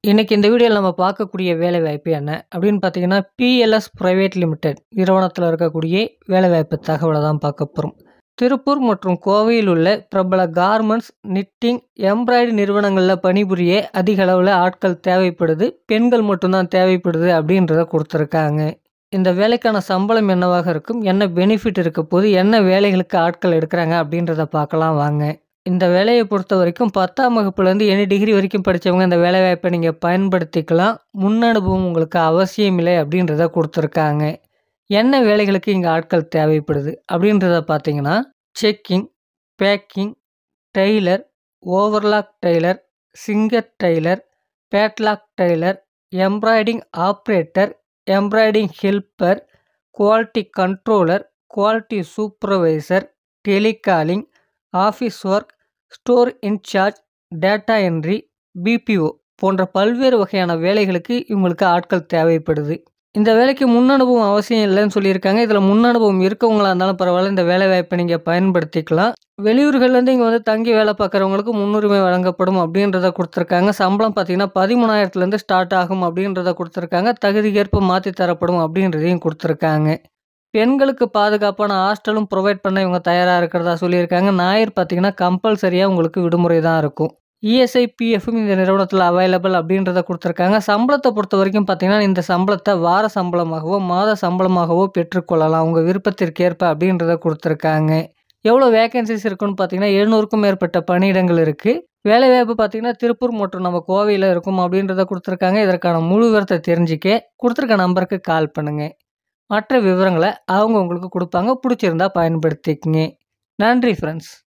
இன்னைக்கு இந்த வீடியோல நம்ம பார்க்கக்கூடிய வேலைவாய்ப்பு என்ன அப்படின்னு பார்த்தீங்கன்னா, பிஎல்எஸ் பிரைவேட் லிமிடெட் நிறுவனத்தில இருக்கக்கூடிய வேலைவாய்ப்பு தகவல தான் பார்க்க போறோம். திருப்பூர் மற்றும் கோவையில் உள்ள பிரபல கார்மெண்ட்ஸ், நிட்டிங், எம்ப்ராய்டரி நிறுவனங்கள்ல பணிபுரிய அதிக அளவுல ஆட்கள் தேவைப்படுது. பெண்கள் மட்டும் தான் தேவைப்படுது அப்படின்றத குடுத்துருக்காங்க. இந்த வேலைக்கான சம்பளம் என்னவாக இருக்கும்? என்ன பெனிஃபிட் இருக்க போது? என்ன வேலைகளுக்கு ஆட்கள் எடுக்குறாங்க? அப்படின்றத பார்க்கலாம் வாங்க. இந்த வேலைய பொறுத்தவரைக்கும் 10ஆம் வகுப்புலேருந்து எனி டிகிரி வரைக்கும் படிச்சவங்க இந்த வேலைவாய்ப்பை நீங்க பயன்படுத்திக்கலாம். முன் அனுபவம் உங்களுக்கு அவசியம் இல்லை அப்படின்றத குடுத்துருக்காங்க. என்ன வேலைகளுக்கு இங்க ஆட்கள் தேவைப்படுது அப்படின்றத பார்த்தீங்கன்னா, checking, packing, tailor, overlock tailor, singer tailor, flatlock tailor, embroidering operator, embroidering helper, quality controller, quality supervisor, telecalling, office work, store incharge, data entry, BPO போன்ற பல்வேறு வகையான வேலைகளுக்கு இவங்களுக்கு ஆட்கள் தேவைப்படுது. இந்த வேலைக்கு முன் அனுபவம் அவசியம் இல்லைன்னு சொல்லியிருக்காங்க. இதில் முன் அனுபவம் இருக்கவங்களா இருந்தாலும் பரவாயில்ல, இந்த வேலைவாய்ப்பை நீங்கள் பயன்படுத்திக்கலாம். வெளியூர்கள்லேருந்து இங்கே வந்து தங்கி வேலை பார்க்குறவங்களுக்கு முன்னுரிமை வழங்கப்படும் அப்படின்றத கொடுத்துருக்காங்க. சம்பளம் பார்த்தீங்கன்னா 13,000லேருந்து ஸ்டார்ட் ஆகும் அப்படின்றத கொடுத்துருக்காங்க. தகுதிக்கேற்ப மாற்றி தரப்படும் அப்படின்றதையும் கொடுத்துருக்காங்க. பெண்களுக்கு பாதுகாப்பான ஹாஸ்டலும் ப்ரொவைட் பண்ண இவங்க தயாராக இருக்கிறதா சொல்லியிருக்காங்க. ஞாயிறு பார்த்தீங்கன்னா கம்பல்சரியாக உங்களுக்கு விடுமுறை தான் இருக்கும். இஎஸ்ஐ, பிஎஃப்பும் இந்த நிறுவனத்தில் அவைலபிள் அப்படின்றத கொடுத்துருக்காங்க. சம்பளத்தை பொறுத்த வரைக்கும் பார்த்தீங்கன்னா, இந்த சம்பளத்தை வார சம்பளமாகவோ, மாத சம்பளமாகவோ பெற்றுக்கொள்ளலாம். உங்கள் விருப்பத்திற்கேற்ப அப்படின்றத கொடுத்துருக்காங்க. எவ்வளோ வேகன்சிஸ் இருக்குன்னு பார்த்தீங்கன்னா, 700க்கும் மேற்பட்ட பணியிடங்கள் இருக்குது. வேலைவாய்ப்பு பார்த்தீங்கன்னா, திருப்பூர் மற்றும் நம்ம கோவையில் இருக்கும் அப்படின்றத கொடுத்துருக்காங்க. இதற்கான முழு விவரத்தை தெரிஞ்சுக்க கொடுத்துருக்க நம்பருக்கு கால் பண்ணுங்கள். மற்ற விவரங்களை அவங்க உங்களுக்கு கொடுப்பாங்க. பிடிச்சிருந்தா பயன்படுத்திக்கங்க. நன்றி ஃப்ரெண்ட்ஸ்.